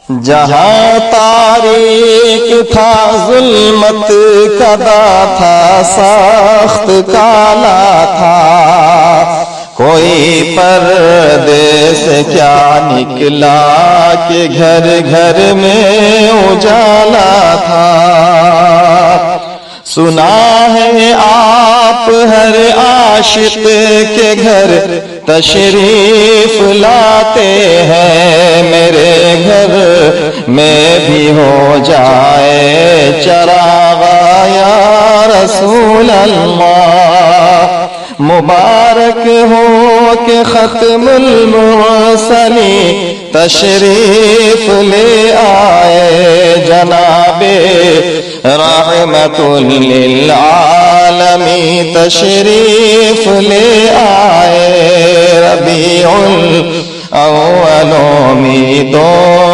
جہاں تاریک تھا ظلمت کدا تھا سخت کالا تھا، کوئی پردے سے کیا نکلا کہ گھر گھر میں اجالا تھا۔ سنا ہے آپ ہر عاشق کے گھر تشریف لاتے ہیں، میرے گھر میں بھی ہو جائے چراغ یا رسول اللہ۔ مبارک ہو کہ ختم المرسلین تشریف لے آئے، جناب رحمت للعالمین تشریف لے آئے۔ ربیع الاول امیدوں